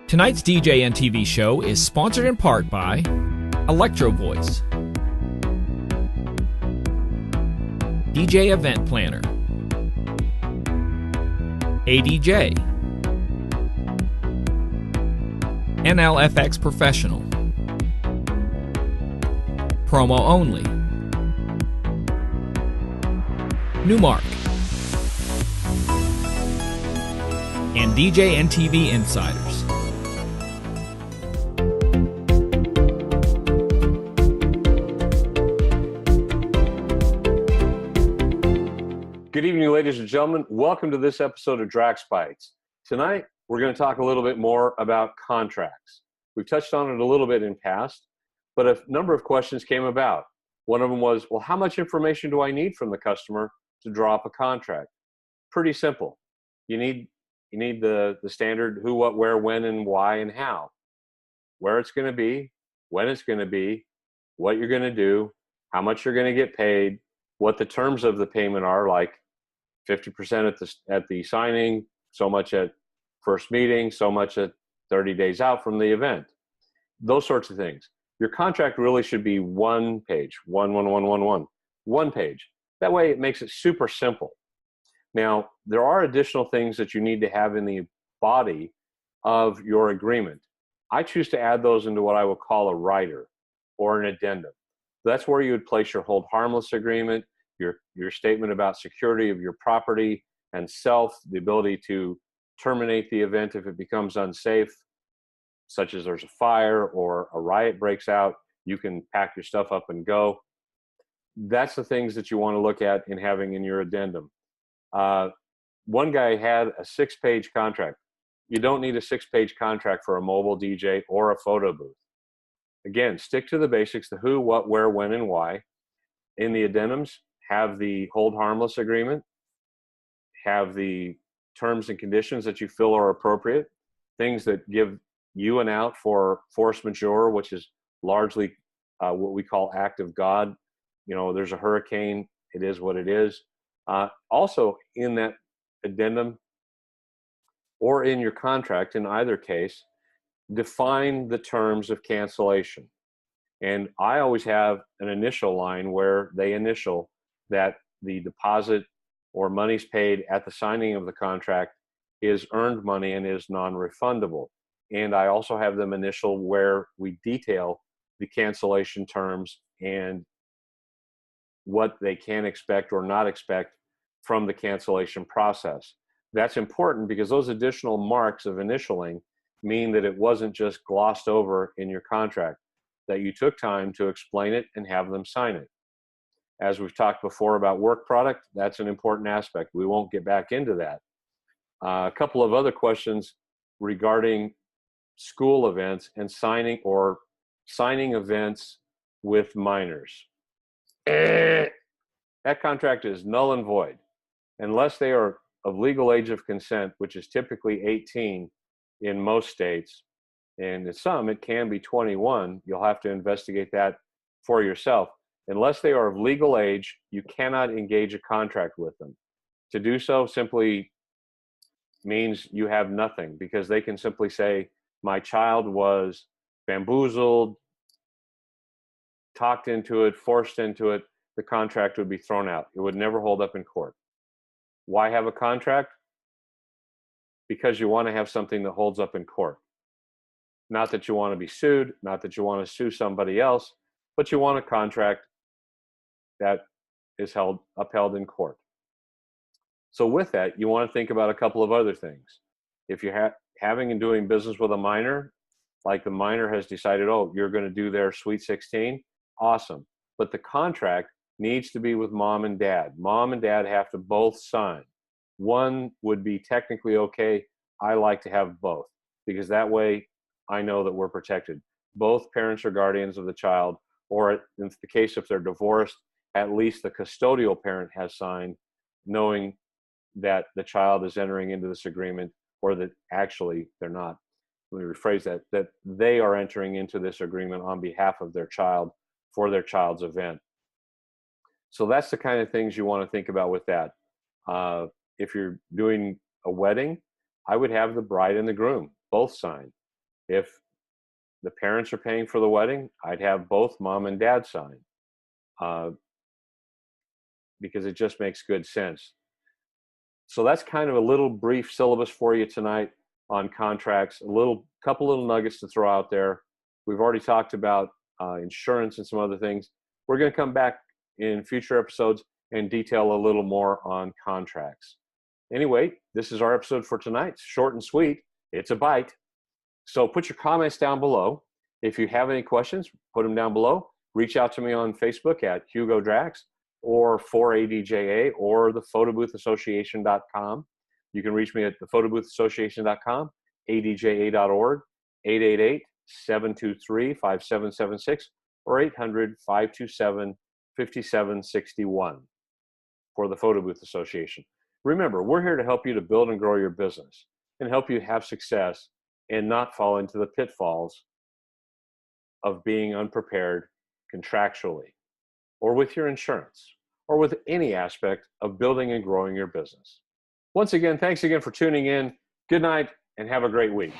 Tonight's DJNTV show is sponsored in part by Electro Voice, DJ Event Planner, ADJ, NLFX Professional, Promo Only, Newmark, and DJNTV Insiders. Good evening, ladies and gentlemen. Welcome to this episode of DraxBytes. Tonight, we're going to talk a little bit more about contracts. We've touched on it a little bit in past, but a number of questions came about. One of them was, well, how much information do I need from the customer to draw up a contract? Pretty simple. You need the standard who, what, where, when, and why, and how. Where it's going to be, when it's going to be, what you're going to do, how much you're going to get paid, what the terms of the payment are, like 50% at the signing, so much at first meeting, so much at 30 days out from the event. Those sorts of things. Your contract really should be one page, one page. That way it makes it super simple. Now, there are additional things that you need to have in the body of your agreement. I choose to add those into what I would call a rider or an addendum. That's where you would place your hold harmless agreement, your statement about security of your property and self, the ability to terminate the event if it becomes unsafe, such as there's a fire or a riot breaks out, you can pack your stuff up and go. That's the things that you want to look at in having in your addendum. One guy had a 6-page contract. You don't need a 6-page contract for a mobile DJ or a photo booth. Again, stick to the basics, the who, what, where, when, and why. In the addendums, have the hold harmless agreement, have the terms and conditions that you feel are appropriate, things that give you an out for force majeure, which is largely what we call act of God. You know, there's a hurricane, it is what it is. Also, in that addendum or in your contract, in either case, define the terms of cancellation. And I always have an initial line where they initial that the deposit or monies paid at the signing of the contract is earned money and is non-refundable. And I also have them initial where we detail the cancellation terms and what they can expect or not expect from the cancellation process. That's important because those additional marks of initialing mean that it wasn't just glossed over in your contract, that you took time to explain it and have them sign it. As we've talked before about work product, that's an important aspect. We won't get back into that. A couple of other questions regarding school events and signing events with minors. That contract is null and void unless they are of legal age of consent, which is typically 18 in most states, and in some it can be 21. You'll have to investigate that for yourself. Unless they are of legal age, you cannot engage a contract with them. To do so simply means you have nothing, because they can simply say, my child was bamboozled, talked into it, forced into it. The contract would be thrown out. It would never hold up in court. Why have a contract? Because you want to have something that holds up in court. Not that you want to be sued, not that you want to sue somebody else, but you want a contract that is upheld in court. So with that, you want to think about a couple of other things. If you're having and doing business with a minor, like the minor has decided, oh, you're going to do their Sweet 16, awesome. But the contract needs to be with mom and dad. Mom and dad have to both sign. One would be technically okay. I like to have both, because that way I know that we're protected. Both parents or guardians of the child, or in the case if they're divorced, at least the custodial parent has signed, knowing that the child is entering into this agreement, or that actually they're not. Let me rephrase that they are entering into this agreement on behalf of their child for their child's event. So that's the kind of things you want to think about with that. If you're doing a wedding, I would have the bride and the groom both sign. If the parents are paying for the wedding, I'd have both mom and dad sign, because it just makes good sense. So that's kind of a little brief syllabus for you tonight on contracts, couple little nuggets to throw out there. We've already talked about insurance and some other things. We're going to come back in future episodes and detail a little more on contracts. Anyway, this is our episode for tonight. It's short and sweet. It's a bite. So put your comments down below. If you have any questions, put them down below. Reach out to me on Facebook at Hugo Drax or 4ADJA or the photoboothAssociation.com. You can reach me at the photoboothAssociation.com, adja.org, 888-723-5776, or 800-527-5761 for the Photo Booth Association. Remember, we're here to help you to build and grow your business and help you have success and not fall into the pitfalls of being unprepared contractually or with your insurance or with any aspect of building and growing your business. Once again, thanks again for tuning in. Good night and have a great week.